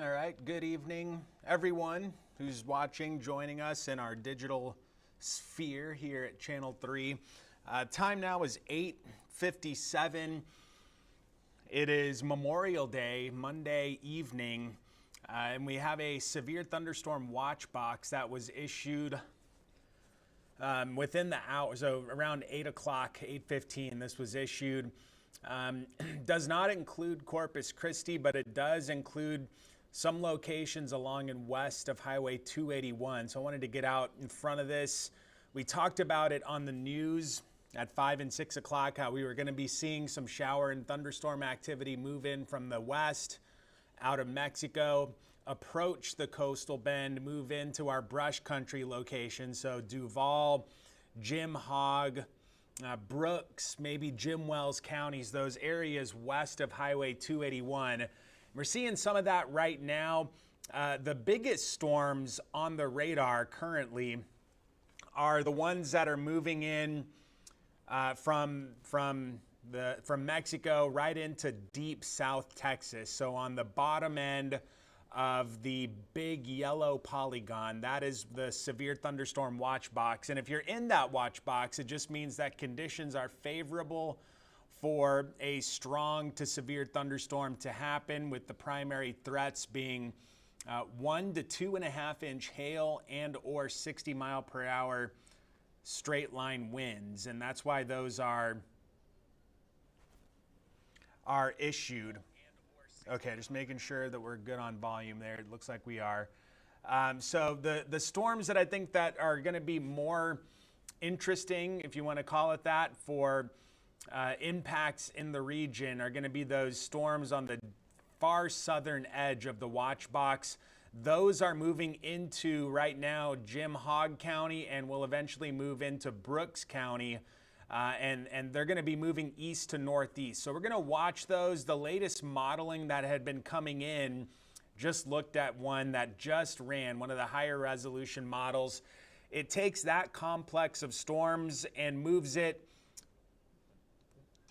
All right, good evening, everyone who's watching, joining us in our digital sphere here at Channel 3. Time now is 8:57. It is Memorial Day, Monday evening, and we have a severe thunderstorm watch box that was issued within the hour, so around 8 o'clock, 8:15, this was issued. Does not include Corpus Christi, but it does include some locations along and west of Highway 281. So I wanted to get out in front of this. We talked about it on the news at 5 and 6 o'clock, how we were going to be seeing some shower and thunderstorm activity move in from the west out of Mexico, approach the coastal bend, move into our brush country location. So Duval, Jim Hogg, Brooks, maybe Jim Wells counties, those areas west of Highway 281. We're seeing some of that right now. The biggest storms on the radar currently are the ones that are moving in from Mexico right into deep South Texas. So on the bottom end of the big yellow polygon, that is the severe thunderstorm watch box. And if you're in that watch box, it just means that conditions are favorable for a strong to severe thunderstorm to happen, with the primary threats being 1 to 2.5 inch hail and or 60 mile per hour straight line winds. And that's why those are issued. Okay, just making sure that we're good on volume there. It looks like we are. So the storms that I think that are going to be more interesting, if you want to call it that, for impacts in the region are going to be those storms on the far southern edge of the watch box. Those are moving into right now Jim Hogg County and will eventually move into Brooks County. And they're going to be moving east to northeast. So we're going to watch those. The latest modeling that had been coming in just looked at one that just ran, one of the higher resolution models. It takes that complex of storms and moves it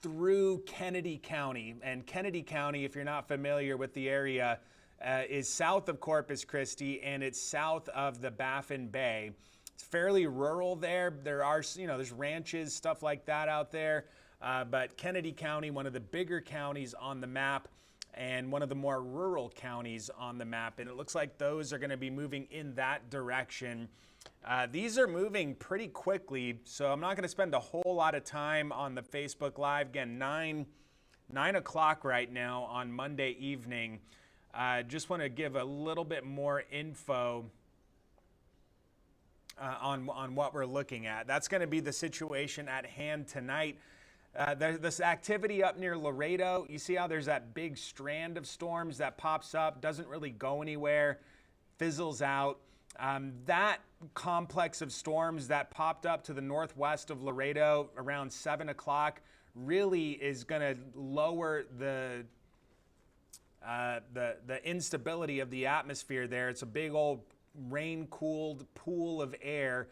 through Kennedy County. And Kennedy County, if you're not familiar with the area, is south of Corpus Christi and it's south of the Baffin Bay. It's fairly rural there. There are, there's ranches, stuff like that out there. But Kennedy County, one of the bigger counties on the map and one of the more rural counties on the map. And it looks like those are going to be moving in that direction. These are moving pretty quickly, so I'm not going to spend a whole lot of time on the Facebook Live. Again, 9 o'clock right now on Monday evening. Just want to give a little bit more info on what we're looking at. That's going to be the situation at hand tonight. There's this activity up near Laredo. You see how there's that big strand of storms that pops up, doesn't really go anywhere, fizzles out. That complex of storms that popped up to the northwest of Laredo around 7 o'clock really is going to lower the instability of the atmosphere there. It's a big old rain-cooled pool of air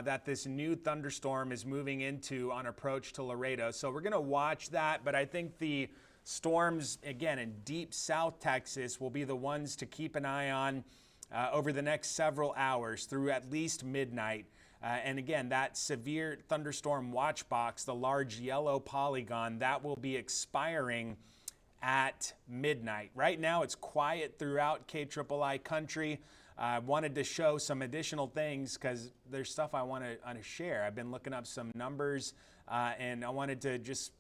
that this new thunderstorm is moving into on approach to Laredo. So we're going to watch that, but I think the storms, again, in deep South Texas will be the ones to keep an eye on over the next several hours through at least midnight. And again, that severe thunderstorm watch box, the large yellow polygon, that will be expiring at midnight. Right now, it's quiet throughout KIII country. I wanted to show some additional things because there's stuff I want to share. I've been looking up some numbers and I wanted to just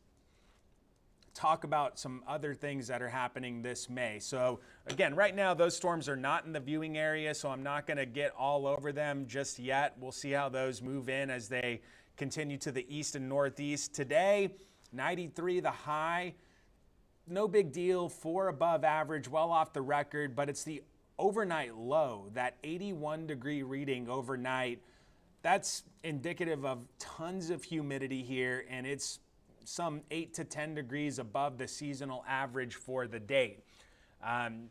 talk about some other things that are happening this May. So again, right now those storms are not in the viewing area, so I'm not going to get all over them just yet. We'll see how those move in as they continue to the east and northeast. Today, 93 the high. No big deal, 4 above average, well off the record, but it's the overnight low, that 81 degree reading overnight. That's indicative of tons of humidity here, and it's some 8 to 10 degrees above the seasonal average for the day.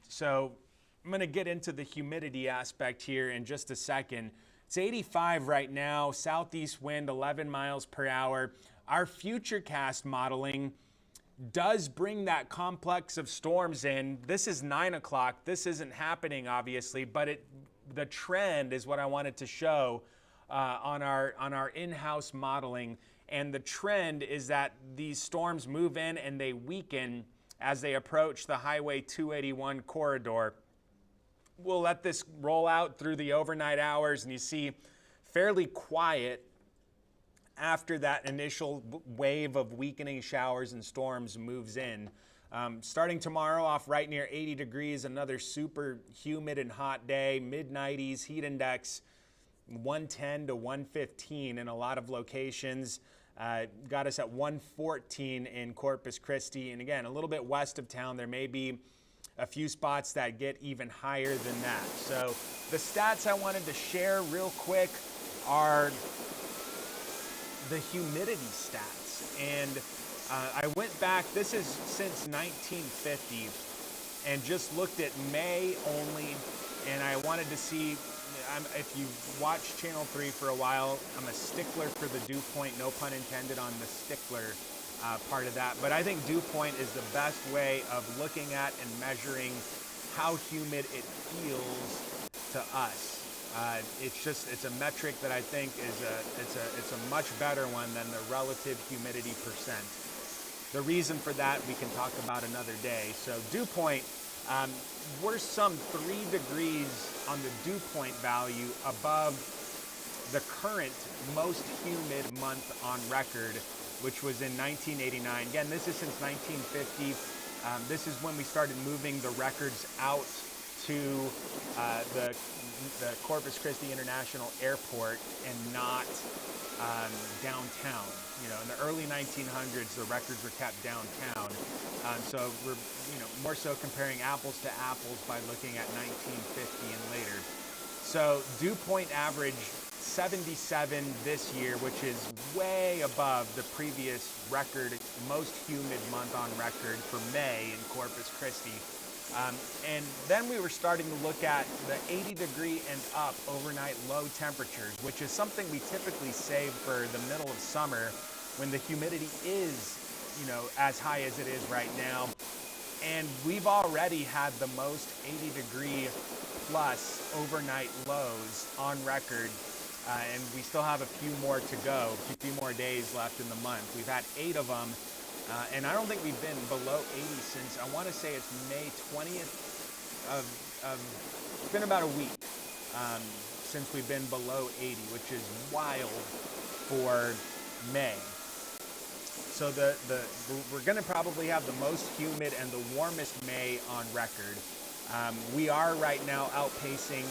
So I'm going to get into the humidity aspect here in just a second. It's 85 right now, southeast wind 11 miles per hour. Our futurecast modeling does bring that complex of storms in. This is 9 o'clock. This isn't happening, obviously, but the trend is what I wanted to show on our in-house modeling. And the trend is that these storms move in and they weaken as they approach the Highway 281 corridor. We'll let this roll out through the overnight hours, and you see fairly quiet after that initial wave of weakening showers and storms moves in. Starting tomorrow off right near 80 degrees, another super humid and hot day, mid-90s, heat index 110 to 115 in a lot of locations. Got us at 114 in Corpus Christi, and again, a little bit west of town, there may be a few spots that get even higher than that. So the stats I wanted to share real quick are the humidity stats. And I went back, this is since 1950, and just looked at May only, and I wanted to see, if you've watched Channel 3 for a while, I'm a stickler for the dew point, no pun intended on the stickler part of that. But I think dew point is the best way of looking at and measuring how humid it feels to us. It's a metric that I think it's a much better one than the relative humidity percent. The reason for that we can talk about another day. So dew point, we're some 3 degrees on the dew point value above the current most humid month on record, which was in 1989. Again, this is since 1950. This is when we started moving the records out to the Corpus Christi International Airport and not downtown. You know, in the early 1900s, the records were kept downtown. So we're, more so comparing apples to apples by looking at 1950 and later. So dew point average 77 this year, which is way above the previous record, most humid month on record for May in Corpus Christi. And then we were starting to look at the 80 degree and up overnight low temperatures, which is something we typically save for the middle of summer when the humidity is, as high as it is right now. And we've already had the most 80 degree plus overnight lows on record. And we still have a few more to go, a few more days left in the month. We've had 8 of them. And I don't think we've been below 80 since, I want to say it's May 20th it's been about a week since we've been below 80, which is wild for May. So we're going to probably have the most humid and the warmest May on record. We are right now outpacing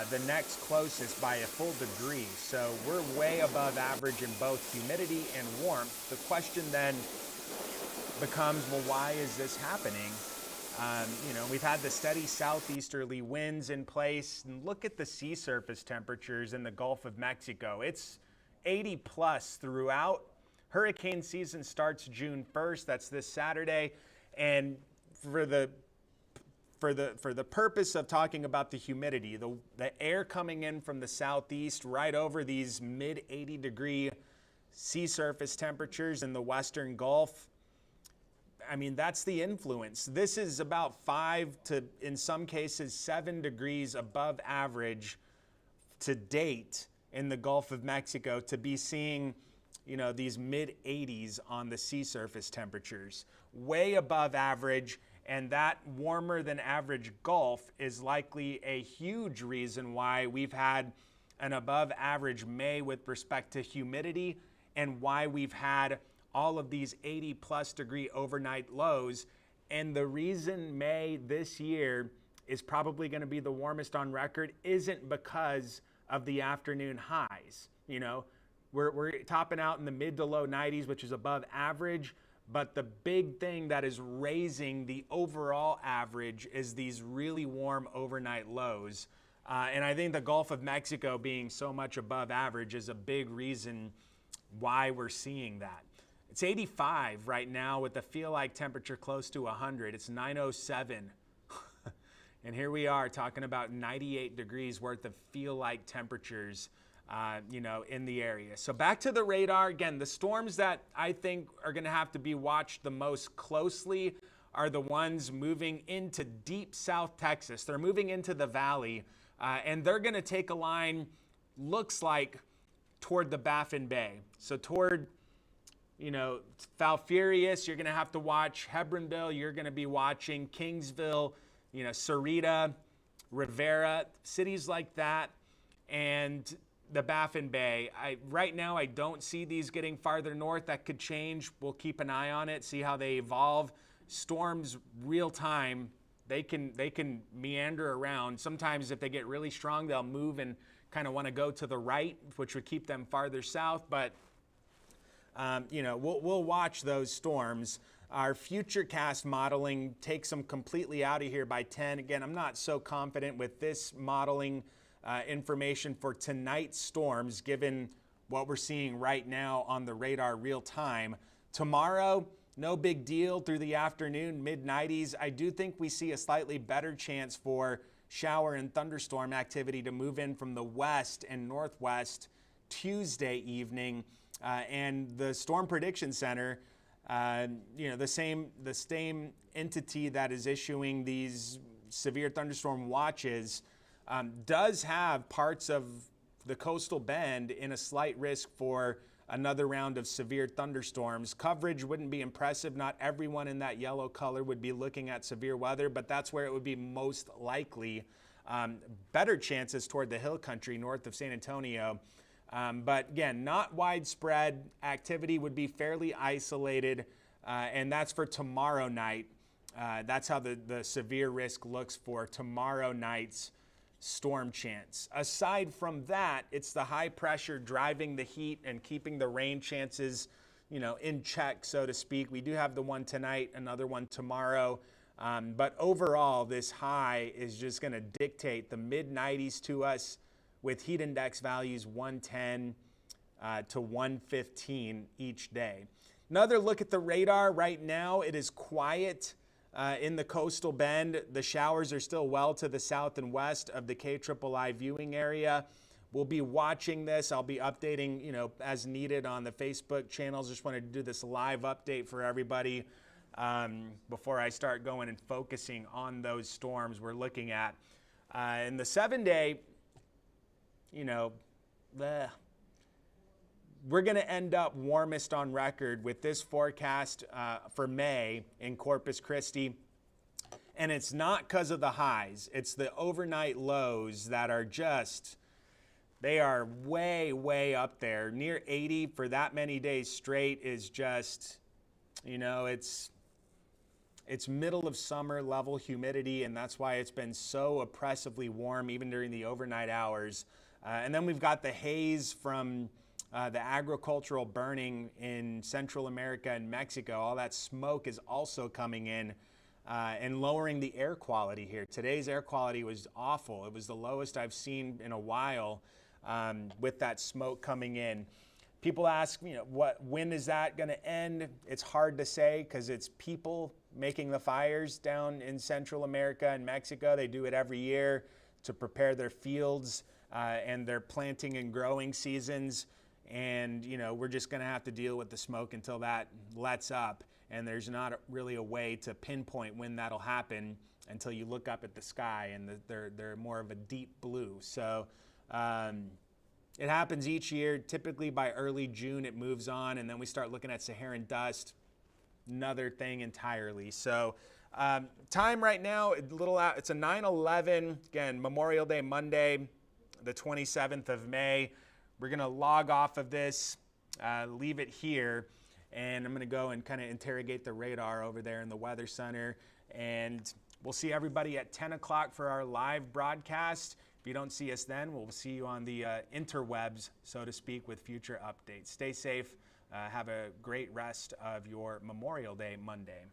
the next closest by a full degree. So we're way above average in both humidity and warmth. The question then becomes, well, why is this happening? We've had the steady southeasterly winds in place. And look at the sea surface temperatures in the Gulf of Mexico. It's 80 plus throughout. Hurricane season starts June 1st. That's this Saturday. And for the purpose of talking about the humidity, the air coming in from the southeast right over these mid 80 degree sea surface temperatures in the western Gulf, I mean, that's the influence. This is about 5 to, in some cases, 7 degrees above average to date in the Gulf of Mexico to be seeing, these mid 80s on the sea surface temperatures, way above average. And that warmer than average Gulf is likely a huge reason why we've had an above average May with respect to humidity, and why we've had all of these 80 plus degree overnight lows. And the reason May this year is probably going to be the warmest on record isn't because of the afternoon highs. We're topping out in the mid to low 90s, which is above average. But the big thing that is raising the overall average is these really warm overnight lows. And I think the Gulf of Mexico being so much above average is a big reason why we're seeing that. It's 85 right now with the feel-like temperature close to 100. It's 907. And here we are talking about 98 degrees worth of feel-like temperatures in the area. So back to the radar. Again, the storms that I think are going to have to be watched the most closely are the ones moving into deep South Texas. They're moving into the valley, and they're going to take a line, looks like, toward the Baffin Bay. So toward, Falfurrias, you're going to have to watch. Hebronville, you're going to be watching. Kingsville, Sarita, Rivera, cities like that, and the Baffin Bay. Right now, I don't see these getting farther north. That could change. We'll keep an eye on it, see how they evolve. Storms, real time, they can meander around. Sometimes if they get really strong, they'll move and kind of want to go to the right, which would keep them farther south. But we'll watch those storms. Our futurecast modeling takes them completely out of here by 10. Again, I'm not so confident with this modeling information for tonight's storms, given what we're seeing right now on the radar real time. Tomorrow, no big deal through the afternoon, mid-90s. I do think we see a slightly better chance for shower and thunderstorm activity to move in from the west and northwest Tuesday evening. And the Storm Prediction Center, the same entity that is issuing these severe thunderstorm watches, does have parts of the coastal bend in a slight risk for another round of severe thunderstorms. Coverage wouldn't be impressive. Not everyone in that yellow color would be looking at severe weather, but that's where it would be most likely. Better chances toward the hill country north of San Antonio. But again, not widespread. Activity would be fairly isolated, and that's for tomorrow night. That's how the severe risk looks for tomorrow night's storm chance. Aside from that, it's the high pressure driving the heat and keeping the rain chances, in check, so to speak. We do have the one tonight, another one tomorrow. But overall, this high is just going to dictate the mid-90s to us with heat index values 110 to 115 each day. Another look at the radar. Right now, it is quiet in the coastal bend. The showers are still well to the south and west of the KIII Viewing Area. We'll be watching this. I'll be updating, as needed on the Facebook channels. Just wanted to do this live update for everybody before I start going and focusing on those storms we're looking at. In the 7-day, we're going to end up warmest on record with this forecast for May in Corpus Christi. And it's not because of the highs. It's the overnight lows that are they are way, way up there. Near 80 for that many days straight is just, it's middle of summer level humidity, and that's why it's been so oppressively warm even during the overnight hours. And then we've got the haze from the agricultural burning in Central America and Mexico. All that smoke is also coming in and lowering the air quality here. Today's air quality was awful. It was the lowest I've seen in a while with that smoke coming in. People ask, when is that going to end? It's hard to say because it's people making the fires down in Central America and Mexico. They do it every year to prepare their fields and their planting and growing seasons. And, we're just going to have to deal with the smoke until that lets up. And there's not really a way to pinpoint when that'll happen until you look up at the sky and they're more of a deep blue. So it happens each year. Typically by early June it moves on, and then we start looking at Saharan dust, another thing entirely. So time right now, it's a 9/11, again, Memorial Day Monday, the 27th of May. We're going to log off of this, leave it here, and I'm going to go and kind of interrogate the radar over there in the Weather Center. And we'll see everybody at 10 o'clock for our live broadcast. If you don't see us then, we'll see you on the interwebs, so to speak, with future updates. Stay safe. Have a great rest of your Memorial Day Monday.